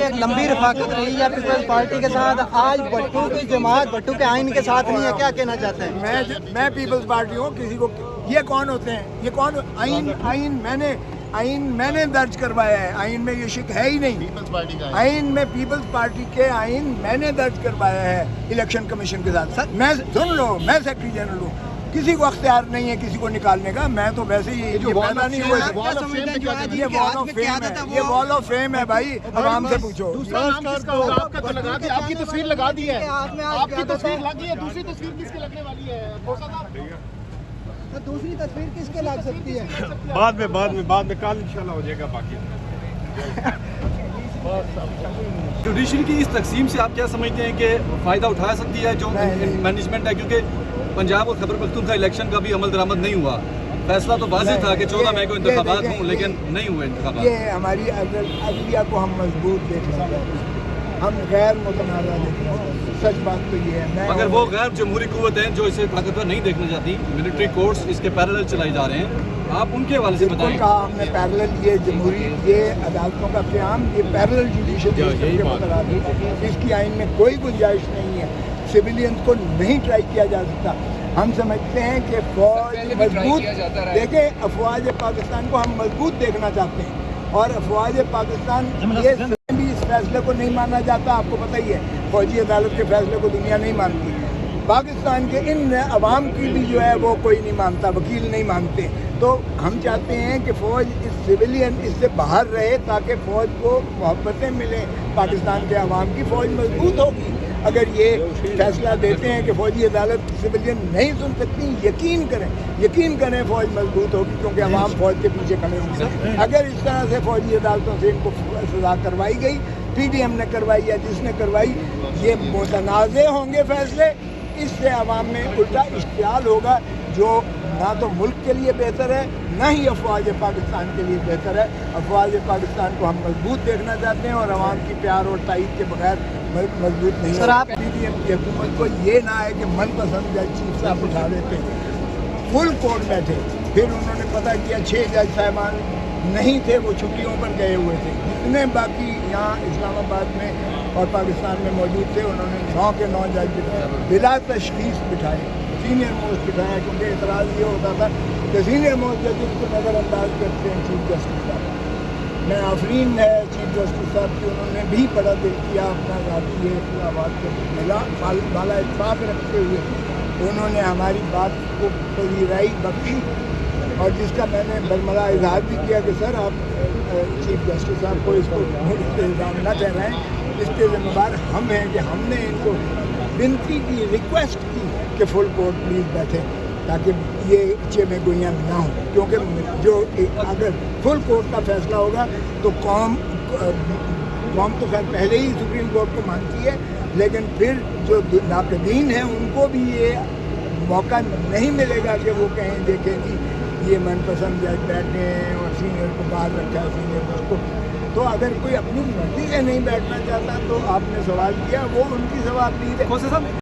ایک لمبی رفاقت رہی ہے پیپلز پارٹی کے ساتھ، آج بھٹو کی جماعت بھٹو کے آئین کے ساتھ نہیں ہے، کیا کہنا چاہتے ہیں؟ میں پیپلز پارٹی ہوں. کسی کو یہ کون ہوتے ہیں؟ یہ کون آئین میں نے درج کروایا ہے. آئین میں یہ شک ہے ہی نہیں. آئین میں پیپلز پارٹی کے آئین میں نے درج کروایا ہے الیکشن کمیشن کے ساتھ. میں سن لو، میں سیکرٹری جنرل ہوں. کسی کو اختیار نہیں ہے کسی کو نکالنے کا. میں تو ویسے ہی یہ پیدا نہیں ہوئے. یہ وال آف فیم ہے بھائی، عوام سے پوچھو. آپ کی تصویر لگا دی ہے، آپ کی تصویر لگی ہے، دوسری تصویر کس کی لگنے والی ہے؟ دوسری تصویر کس کے لگ سکتی ہے؟ بعد میں کل انشاءاللہ ہو جائے گا. باقی جوڈیشری کی اس تقسیم سے آپ کیا سمجھتے ہیں کہ فائدہ اٹھا سکتی ہے جو مینجمنٹ ہے؟ کیونکہ پنجاب اور خیبر پختونخوا الیکشن کا بھی عمل درآمد نہیں ہوا. فیصلہ تو واضح تھا کہ 14 مئی کو انتخابات ہوں، لیکن نہیں ہوئے انتخابات. یہ ہماری عدلیہ کو ہم مضبوط دیکھنا چاہتے ہیں، ہم غیر متنازع دیکھنا چاہتے ہیں. سچ بات تو یہ ہے. اگر وہ غیر جمہوری قوتیں جو اسے طاقتور نہیں دیکھنا چاہتی، ملٹری کورٹس اس کے پیرالل چلائی جا رہے ہیں، آپ ان کے حوالے سے بتائیں. کہا ہم نے پیرالل، یہ جمہوری، یہ عدالتوں کا قیام، یہ پیرالل جوڈیشل سسٹم کے مترادف ہے. اس کی آئین میں کوئی گنجائش نہیں ہے. سویلینز کو نہیں ٹرائی کیا جا سکتا. ہم سمجھتے ہیں کہ فوج مضبوط، دیکھیں افواج پاکستان کو ہم مضبوط دیکھنا چاہتے ہیں، اور افواج پاکستان یہ بھی اس فیصلے کو نہیں مانا جاتا. آپ کو پتہ ہی ہے فوجی عدالت کے فیصلے کو دنیا نہیں مانتی. پاکستان کے ان عوام کی بھی جو ہے وہ کوئی نہیں مانتا، وکیل نہیں مانتے. تو ہم چاہتے ہیں کہ فوج اس سویلین اس سے باہر رہے تاکہ فوج کو محبتیں ملیں پاکستان کے عوام کی. فوج مضبوط ہوگی اگر یہ فیصلہ دیتے ہیں کہ فوجی عدالت سویلین نہیں سن سکتی. یقین کریں فوج مضبوط ہوگی کیونکہ عوام فوج کے پیچھے کھڑے ہوں گے. اگر اس طرح سے فوجی عدالتوں سے ان کو سزا کروائی گئی، پی ڈی ایم نے کروائی یا جس نے کروائی، یہ متنازع ہوں گے فیصلے. اس سے عوام میں الٹا اشتعال ہوگا جو نہ تو ملک کے لیے بہتر ہے، نہ ہی افواج پاکستان کے لیے بہتر ہے. افواج پاکستان کو ہم مضبوط دیکھنا چاہتے ہیں اور عوام کی پیار اور تائید کے بغیر مضبوط نہیں. سر آپ پی ڈی ایم کی حکومت کو یہ نہ ہے کہ من پسند جج چیف صاحب اٹھا دیتے ہیں. فل کورٹ بیٹھے، پھر انہوں نے پتہ کیا 6 جج صاحبان نہیں تھے، وہ چھٹیوں پر گئے ہوئے تھے. جتنے باقی یہاں اسلام آباد میں اور پاکستان میں موجود تھے انہوں نے 9 کے 9 جج بلا تشخیص بٹھائے، سینئر موسٹ بٹھایا. کیونکہ اعتراض یہ ہوتا تھا کہ سینئر موسٹ ججز کو نظر انداز کرتے ہیں چیف جسٹس صاحب. میں آفرین ہے چیف جسٹس صاحب کی، انہوں نے بھی بڑا دل کیا اپنا ذاتی اختلافات کو ملا بالا اتفاق رکھتے ہوئے. انہوں نے ہماری بات کو پذیرائی بخشی، اور جس کا میں نے برملا اظہار بھی کیا کہ سر آپ چیف جسٹس صاحب کو اس کو الزام نہ ٹھہرائیں. اس کے ذمہ دار ہم ہیں کہ ہم نے ان کو بنتی کی، ریکویسٹ کی کہ فل کورٹ پلیز بیٹھے تاکہ یہ اچھے میں گوئیاں نہ ہوں. کیونکہ جو اگر فل کورٹ کا فیصلہ ہوگا تو قوم تو خیر پہلے ہی سپریم کورٹ کو مانتی ہے، لیکن پھر جو ناقدین ہیں ان کو بھی یہ موقع نہیں ملے گا کہ وہ کہیں دیکھیں جی یہ من پسند جج بیٹھے ہیں اور سینئر کو باہر رکھا ہے سینئر اس کو. تو اگر کوئی اپنی مرضی سے نہیں بیٹھنا چاہتا تو آپ نے سوال کیا، وہ ان کی ثوابدید ہے.